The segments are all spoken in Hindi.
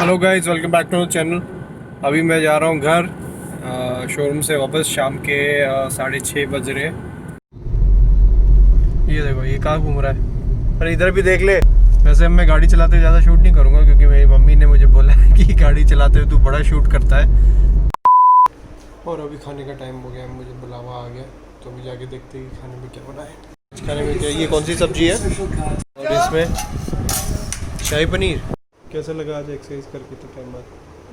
Hello guys, welcome back to channel. अभी मैं जा रहा हूँ घर शोरूम से वापस। शाम के 6:30 बज रहे। ये देखो, ये कहाँ घूम रहा है। अरे इधर भी देख ले। वैसे मैं गाड़ी चलाते हुए ज़्यादा शूट नहीं करूँगा क्योंकि मेरी मम्मी ने मुझे बोला है कि गाड़ी चलाते हुए तू बड़ा शूट करता है। और अभी खाने का टाइम हो गया है, मुझे बुलावा आ गया, तो अभी जाके देखते हैं कि खाने में क्या बना है। खाने में क्या, ये कौन सी सब्जी है और इसमें शाही पनीर। कैसा लगा आज एक्सरसाइज करके तो टाइम बाद?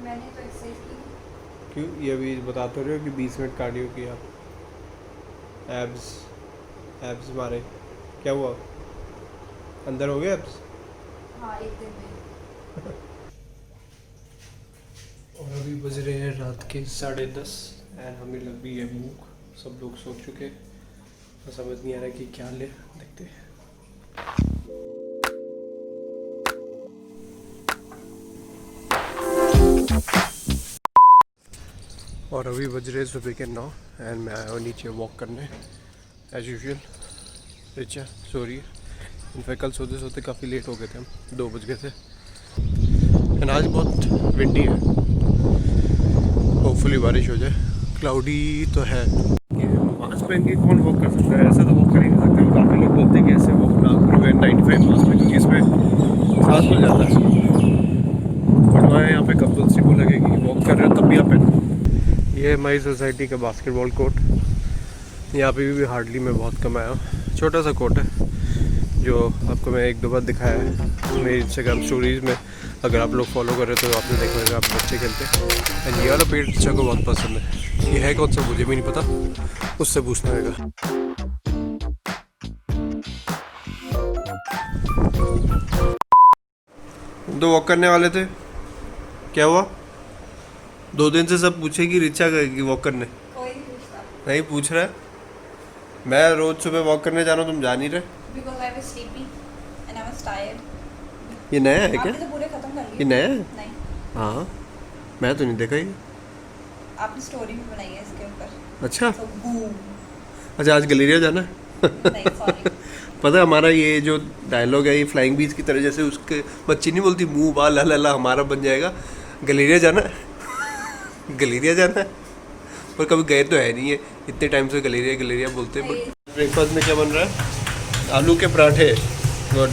मैंने तो एक्सरसाइज की। क्यों, ये अभी बता तो रहे हो कि 20 मिनट कार्डियो किया। एब्स मारे, क्या हुआ? अंदर हो गए एब्स? हाँ, एक दिन में। और अभी बज रहे हैं रात के 10:30 एंड हमें लग भी है भूख। सब लोग सो चुके, तो समझ नहीं आ रहा कि क्या ले, देखते हैं। और अभी बज रहे सुबह के 9 एंड मैं आया हूँ नीचे वॉक करने एज यूजुअल। रिचा सो रही है। इनफैक्ट कल सोते सोते काफ़ी लेट हो गए थे, हम 2 बज गए थे। एंड आज बहुत विंडी है, होपफुली बारिश हो जाए। क्लाउडी तो है। मास्क पहन के कौन वॉक कर सकता है? ऐसे तो वॉक कर ही नहीं सकते। काफ़ी लोग बोलते हैं कि ऐसे वॉक ना करो 95 मास्क में, क्योंकि इसमें सांस मिल जाता है। बट मैं यहाँ पे कंपल्सरी बोला कि वॉक कर रहे हो तब भी आप पहनो। ये है हमारी सोसाइटी का बास्केटबॉल कोर्ट। यहाँ पे भी हार्डली मैं बहुत कम आया हूँ। छोटा सा कोर्ट है जो आपको मैं 1-2 बार दिखाया है मेरी इंस्टाग्राम स्टोरीज़ में। अगर आप लोग फॉलो कर रहे हो तो आपने देखा होगा, आप बच्चे खेलते हैं। एंड ये वाला पेड़ रिचा को बहुत पसंद है। ये है कौन सा मुझे भी नहीं पता, उससे पूछना होगा। तो वॉक करने वाले थे, क्या हुआ? 2 दिन से सब पूछे कि रिचा गएगी वॉक करने, कोई नहीं पूछता। नहीं पूछ रहा है। मैं रोज सुबह वॉक करने जा रहा हूँ, तुम जा नहीं रहे। Because I was sleepy and I was tired. ये नया है क्या? आपने तो पूरे खत्म कर लिए। ये नया है? नहीं, हाँ, मैं तो नहीं देखा ये। आपने स्टोरी भी बनाई है इसके ऊपर। अच्छा तो बूम। अच्छा, आज गलेरिया जाना है। नहीं, सॉरी। पता है हमारा ये जो डायलॉग है, ये फ्लाइंग बीच की तरह, जैसे उसके बच्ची नहीं बोलती मुंह बाल ला हमारा बन जाएगा। गलेरिया जाना है। गलेरिया जाना है, पर कभी गए तो है नहीं है। इतने टाइम से गलेरिया गलेरिया बोलते हैं। बट ब्रेकफास्ट में क्या बन रहा है? आलू के पराठे। गुड।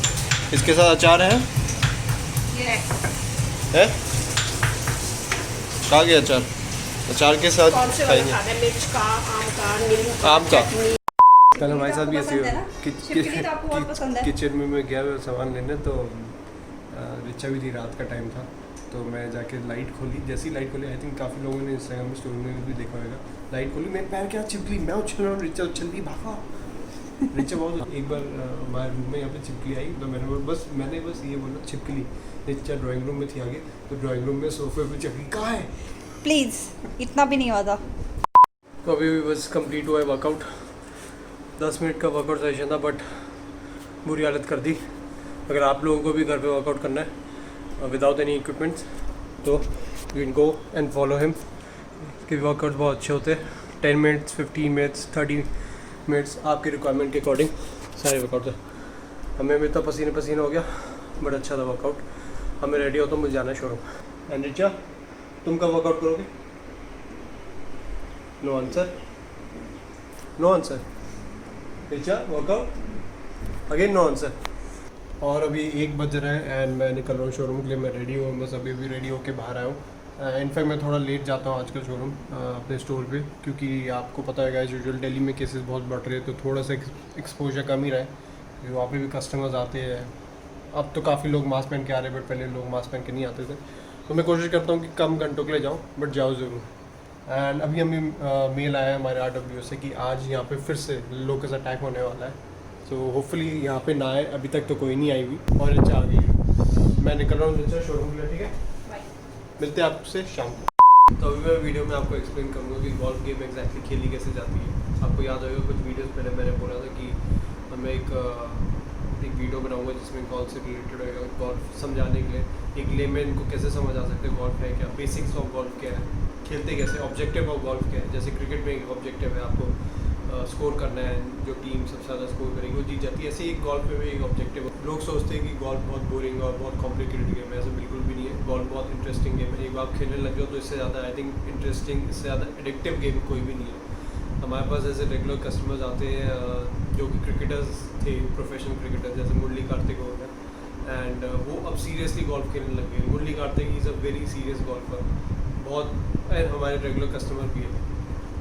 इसके साथ अचार है? ये है? कहाँ गया अचार? अचार के साथ खाएंगे मिर्च का, आम का, नींबू का, आम का। चटनी। कल हमारे साथ भी ऐसे पसंद है ना? चिपकली तो आपको बहुत पसंद है। किचन में मैं गया सामान लेने, तो रिचा भी थी, रात का टाइम था, तो मैं जाके लाइट खोली। जैसी लाइट खोली, आई थिंक काफ़ी लोगों ने इंस्टाग्राम में स्टोरी में भी देखा होगा, लाइट खोली, मेरे पैर क्या चिपकली, मैं उछल रहा हूँ, रिचा उछल दी, भागा। रिचा बहुत। एक बार हमारे रूम में यहाँ पे चिपकली आई, तो मैंने बस ये बोला चिपकली। रिचा ड्राइंग रूम में थी आगे, तो ड्राइंग रूम में सोफे पे चिपकली कहाँ है। प्लीज, इतना भी नहीं हुआ था। तो अभी भी बस कंप्लीट हुआ है वर्कआउट। 10 मिनट का वर्कआउट सेशन था, बट बुरी हालत कर दी। अगर आप लोगों को भी घर पे वर्कआउट करना है विदाउट एनी इक्विपमेंट्स, तो you can go and follow him. इसके वर्कआउट बहुत अच्छे होते हैं। 10 मिनट्स, 15 मिनट्स, 30 मिनट्स, आपके रिक्वायरमेंट के अकॉर्डिंग सारे वर्कआउट है। हमें भी तो पसीने पसीने हो गया, बट अच्छा था वर्कआउट। हमें रेडी हो तो मुझे जाना है शोरूम। एंड रिचा, तुम कब वर्कआउट करोगे? No answer, no answer. Richa workout again, no answer. और अभी 1 बज रहा है एंड मैं निकल रहा हूँ शोरूम के लिए। मैं रेडी हूँ, बस अभी रेडी होके बाहर आया हूँ। इनफैक्ट मैं थोड़ा लेट जाता हूँ आजकल शोरूम अपने स्टोर पे, क्योंकि आपको पता है गाइस, यूजुअल दिल्ली में केसेस बहुत बढ़ रहे हैं, तो थोड़ा सा एक्सपोजर कम ही रहा है। वहाँ पे भी कस्टमर्स आते हैं। अब तो काफ़ी लोग मास्क पहन के आ रहे हैं, बट पहले लोग मास्क पहन के नहीं आते थे। तो मैं कोशिश करता हूँ कि कम घंटों के लिए जाऊँ, बट जाओ ज़रूर। एंड अभी हमें मेल आया है हमारे RW से कि आज यहाँ पे फिर से लोकस अटैक होने वाला है। तो होपफुली यहाँ पे ना आए। अभी तक तो कोई नहीं आई हुई। और रिचा आ गई है। मैं निकल रहा हूँ रिचा शोरूम के लिए, ठीक है? मिलते हैं आपसे शाम को। तो अभी मैं वीडियो में आपको एक्सप्लेन करूँगा कि गोल्फ गेम एग्जैक्टली खेली कैसे जाती है। आपको याद होगा कुछ वीडियोस पहले मैंने बोला था कि मैं एक वीडियो बनाऊंगा जिसमें गोल्फ से रिलेटेड होगा, गोल्फ समझाने के लिए। एक लेमैन को कैसे समझ आ सकते हैं गोल्फ है क्या, बेसिक्स ऑफ गोल्फ क्या है, खेलते कैसे, ऑब्जेक्टिव ऑफ गोल्फ क्या है। जैसे क्रिकेट में एक ऑब्जेक्टिव है आपको स्कोर करना है, जो टीम सबसे ज़्यादा स्कोर करेगी वो जीत जाती है। ऐसे एक गोल्फ में भी एक ऑब्जेक्टिव है। लोग सोचते हैं कि गोल्फ बहुत बोरिंग और बहुत कॉम्प्लिकेटेड गेम है, ऐसा बिल्कुल भी नहीं है। गोल्फ बहुत इंटरेस्टिंग गेम है। एक बार खेलने लग जाओ तो इससे ज़्यादा आई थिंक इंटरेस्टिंग, इससे ज़्यादा एडिक्टिव गेम कोई भी नहीं है। हमारे पास ऐसे रेगुलर कस्टमर्स आते हैं जो कि क्रिकेटर्स थे, प्रोफेशनल क्रिकेटर्स, जैसे मुरली कार्तिक हो गया, एंड वो अब सीरियसली गोल्फ खेलने लग गए। Murali Karthik is a very serious golfer, बहुत, एंड हमारे रेगुलर कस्टमर भी है।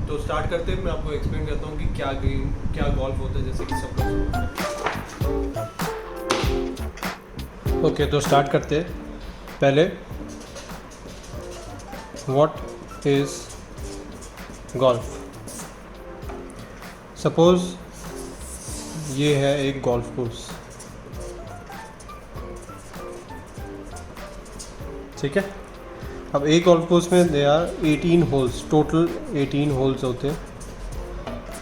तो स्टार्ट करते हैं, मैं आपको एक्सप्लेन करता हूँ कि क्या गेम, क्या गोल्फ होता है, जैसे कि सब लोग। ओके, तो स्टार्ट करते हैं। पहले व्हाट इज गोल्फ। सपोज ये है एक गोल्फ कोर्स, ठीक है। अब एक गोल्फ कोर्स में they are 18 holes, total 18 holes होते हैं,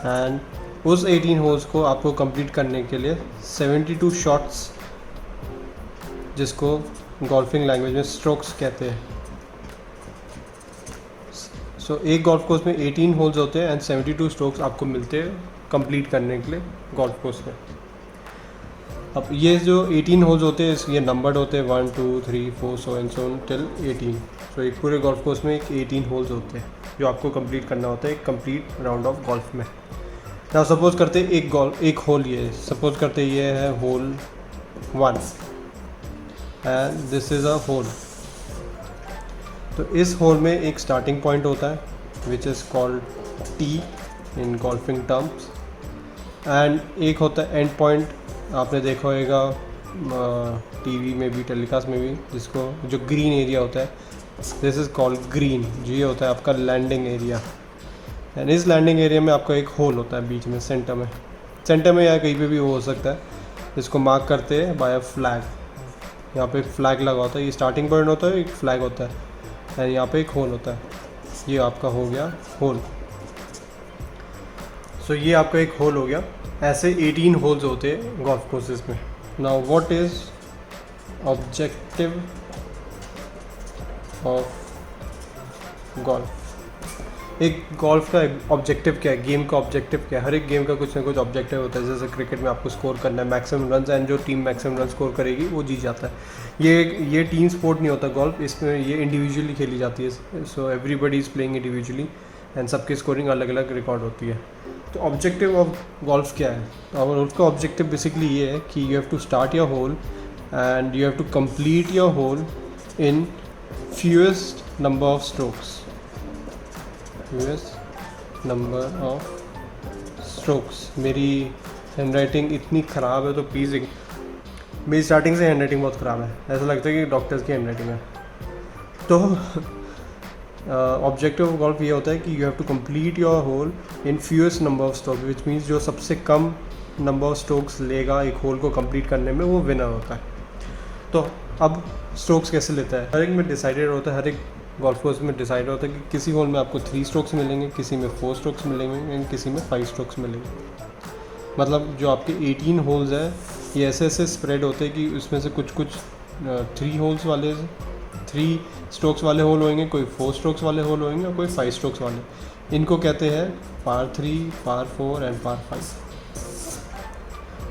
एंड उस 18 होल्स को आपको कंप्लीट करने के लिए 72 शॉट्स, जिसको गोल्फिंग लैंग्वेज में स्ट्रोक्स कहते हैं। सो एक गोल्फ कोर्स में 18 होल्स होते हैं एंड 72 स्ट्रोक्स आपको मिलते हैं कंप्लीट करने के लिए गोल्फ कोर्स में। अब ये जो 18 होल्स होते हैं, ये नंबर्ड होते हैं 1 2 3 4 so and so on till 18। सो एक पूरे गोल्फ कोर्स में एक 18 होल्स होते हैं जो आपको कंप्लीट करना होता है एक कंप्लीट राउंड ऑफ गोल्फ में। नाउ सपोज करते एक होल, ये सपोज करते ये है hole 1 and this is a hole. तो इस होल में एक स्टार्टिंग पॉइंट होता है which is called tee in golfing terms, and एक होता है एंड पॉइंट, आपने देखा होगा टीवी में भी, टेलीकास्ट में भी, जिसको जो ग्रीन एरिया होता है, दिस इज़ कॉल्ड ग्रीन। जो ये होता है आपका लैंडिंग एरिया, एंड इस लैंडिंग एरिया में आपका एक होल होता है बीच में, सेंटर में या कहीं पे भी हो सकता है। इसको मार्क करते हैं बाय अ फ्लैग। यहाँ पे फ्लैग लगा होता है, ये स्टार्टिंग पॉइंट होता है, एक फ्लैग होता है, एंड यहाँ पे एक होल होता है। ये आपका हो गया होल। सो ये आपका एक होल हो गया। ऐसे 18 होल्स होते हैं गोल्फ कोर्सेज में। Now what is objective of golf. एक गोल्फ का ऑब्जेक्टिव क्या है, गेम का ऑब्जेक्टिव क्या है। हर एक गेम का कुछ ना कुछ ऑब्जेक्टिव होता है। जैसे क्रिकेट में आपको स्कोर करना है मैक्सिमम रन, एंड जो टीम मैक्सिमम रन स्कोर करेगी वो जीत जाता है। ये टीम स्पोर्ट नहीं होता गोल्फ, इसमें ये इंडिविजुअली खेली जाती है। So everybody is playing individually and सबकी स्कोरिंग अलग अलग रिकॉर्ड होती है। तो ऑब्जेक्टिव ऑफ गोल्फ क्या है, और उसका ऑब्जेक्टिव बेसिकली ये है कि you have to start your hole and you have to complete your hole in fewest number of strokes, fewest number of strokes। मेरी हैंडराइटिंग इतनी ख़राब है तो प्लीज़, मेरी स्टार्टिंग से हैंडराइटिंग बहुत ख़राब है, ऐसा लगता है कि डॉक्टर्स की हैंडराइटिंग है। तो ऑब्जेक्टिव ऑफ गोल्फ ये होता है कि you have to complete your hole in fewest number of strokes, which means जो सबसे कम नंबर ऑफ स्ट्रोक्स लेगा एक होल को कंप्लीट करने में, वो विनर होता है। तो अब स्ट्रोक्स कैसे लेता है, हर एक में डिसाइडेड होता है, हर एक गोल्फ कोर्स में डिसाइड होता है कि किसी होल में आपको 3 स्ट्रोक्स मिलेंगे, किसी में 4 स्ट्रोक्स मिलेंगे एंड किसी में 5 स्ट्रोक्स मिलेंगे। मतलब जो आपके 18 होल्स है ये ऐसे ऐसे स्प्रेड होते हैं कि उसमें से कुछ 3 स्ट्रोक्स वाले होल होंगे, कोई 4 स्ट्रोक्स वाले होल होंगे और कोई 5 स्ट्रोक्स वाले। इनको कहते हैं par 3, par 4 एंड par 5।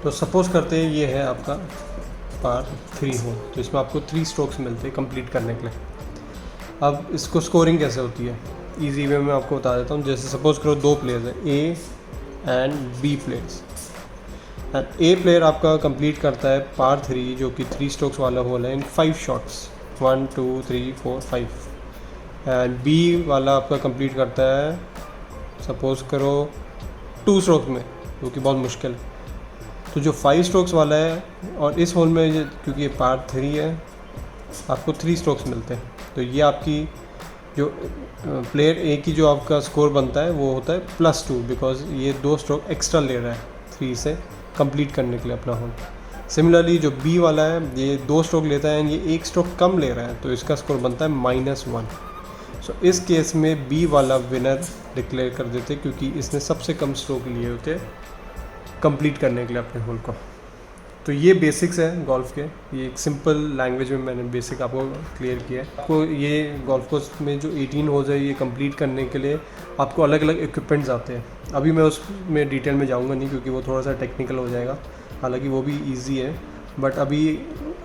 तो सपोज करते हैं ये है आपका par 3 होल, तो इसमें आपको 3 स्ट्रोक्स मिलते हैं कंप्लीट करने के लिए। अब इसको स्कोरिंग कैसे होती है, ईजी वे में आपको बता देता हूँ। जैसे सपोज करो 2 प्लेयर्स हैं, A and B players, and A player आपका कंप्लीट करता है par 3 जो कि 3 स्ट्रोक्स वाला होल है इन 5 शॉट्स, 1 2 3 4 5, एंड बी वाला आपका कंप्लीट करता है सपोज करो 2 स्ट्रोक्स में, जो कि बहुत मुश्किल है। तो जो 5 स्ट्रोक्स वाला है, और इस होल में क्योंकि ये par 3 है, आपको 3 स्ट्रोक्स मिलते हैं। तो ये आपकी जो प्लेयर ए की जो आपका स्कोर बनता है वो होता है +2, बिकॉज ये 2 स्ट्रोक एक्स्ट्रा ले रहा है 3 से कंप्लीट करने के लिए अपना होल। सिमिलरली जो बी वाला है ये 2 स्ट्रोक लेता है एंड ये 1 स्ट्रोक कम ले रहा है, तो इसका स्कोर बनता है -1। सो इस केस में बी वाला विनर डिक्लेयर कर देते क्योंकि इसने सबसे कम स्ट्रोक लिए होते कंप्लीट करने के लिए अपने होल को। तो ये बेसिक्स है गोल्फ के, ये एक सिंपल लैंग्वेज में मैंने बेसिक आपको क्लियर किया है। आपको ये गोल्फ कोर्स में जो 18 होल्स है ये कंप्लीट करने के लिए आपको अलग अलग इक्विपमेंट्स आते हैं। अभी मैं उसमें डिटेल में जाऊंगा नहीं क्योंकि वो थोड़ा सा टेक्निकल हो जाएगा, हालांकि वो भी इजी है, बट अभी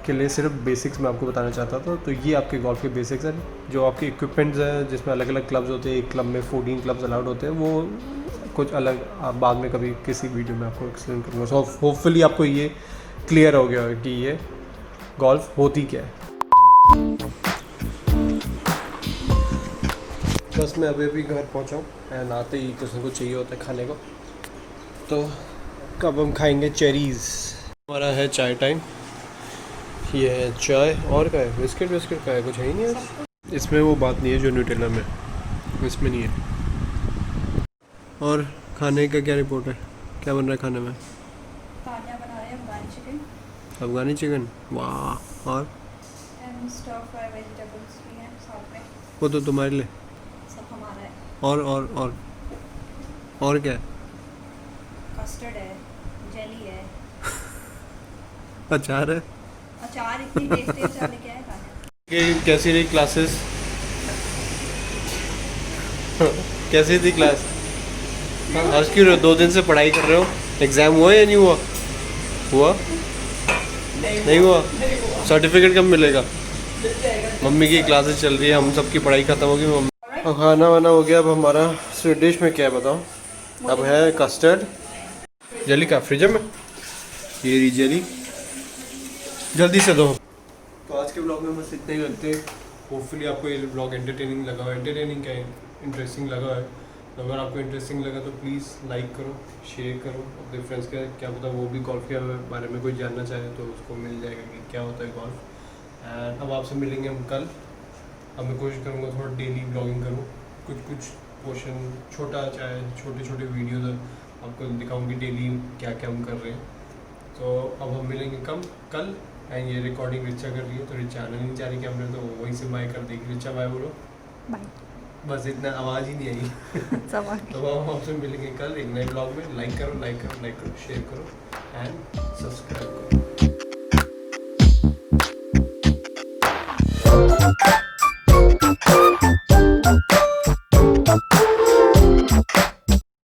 के लिए सिर्फ बेसिक्स मैं आपको बताना चाहता था। तो ये आपके गोल्फ के बेसिक्स हैं, जो आपके इक्विपमेंट्स हैं जिसमें अलग अलग क्लब्स होते हैं। एक क्लब में 14 क्लब्स अलाउड होते हैं, वो कुछ अलग आप बाद में कभी किसी वीडियो में आपको एक्सप्लेन करूँगा। सो होपफुली आपको ये क्लियर हो गया कि ये गोल्फ होती क्या है। बस मैं अभी घर पहुंचा हूँ एंड आते ही कुछ ना कुछ चाहिए होता है खाने को, तो कब हम खाएंगे चेरीज़। हमारा है चाय टाइम, ये है चाय और क्या है, बिस्किट का है, कुछ है ही नहीं है इसमें। वो बात नहीं है जो न्यूटेला में, इसमें नहीं है। और खाने का क्या रिपोर्ट है, क्या बन रहा है खाने में? तानिया बना रहे हैं अफगानी चिकन अफगानी चिकन, वाह। और एंड स्टर फ्राई वेजिटेबल्स भी हैं साथ में, वो तो तुम्हारे लिए, सब हमारा है। और क्या है? कस्टर्ड है, जेली है, अचार है। अचार इतनी टेस्टी अचार लेके आए तानिया। कैसी रही क्लासेस? कैसी थी क्लास? आज क्यों 2 दिन से पढ़ाई कर रहे हो? एग्ज़ाम हुआ या नहीं हुआ? हुआ? नहीं हुआ? सर्टिफिकेट कब मिलेगा? मम्मी की क्लासेस चल रही है, हम सबकी पढ़ाई खत्म होगी। मम्मी अब खाना वाना हो गया। अब हमारा स्वीट डिश में क्या है बताओ? अब है कस्टर्ड, जेली का फ्रिज में, ये रही जेली, जल्दी से दो। तो आज के ब्लॉग में बस इतना ही करते हैं। होपफुली आपको ये ब्लॉग एंटरटेनिंग लगा हो, एंटरटेनिंग क्या इंटरेस्टिंग लगा है। तो अगर आपको इंटरेस्टिंग लगा तो प्लीज़ लाइक करो, शेयर करो अपने फ्रेंड्स के, क्या पता वो भी गोल्फ के बारे में कोई जानना चाहे तो उसको मिल जाएगा कि क्या होता है गोल्फ। एंड अब आपसे मिलेंगे हम कल। अब मैं कोशिश करूँगा थोड़ा डेली ब्लॉगिंग करूँ, कुछ पोर्शन छोटा, चाहे छोटे वीडियोज़ आपको दिखाऊँगी डेली क्या क्या हम कर रहे हैं। तो अब हम मिलेंगे कल। एंड ये रिकॉर्डिंग रिचा कर रही है तो रिचा आना नहीं चाह रही कैमरे, तो वहीं से बाय कर देगी। रिचा बाय बोलो। बाय। बस इतना, आवाज़ ही नहीं आई। तो अब हम आपसे मिलेंगे कल एक नए ब्लॉग में। लाइक करो, शेयर करो एंड सब्सक्राइब करो।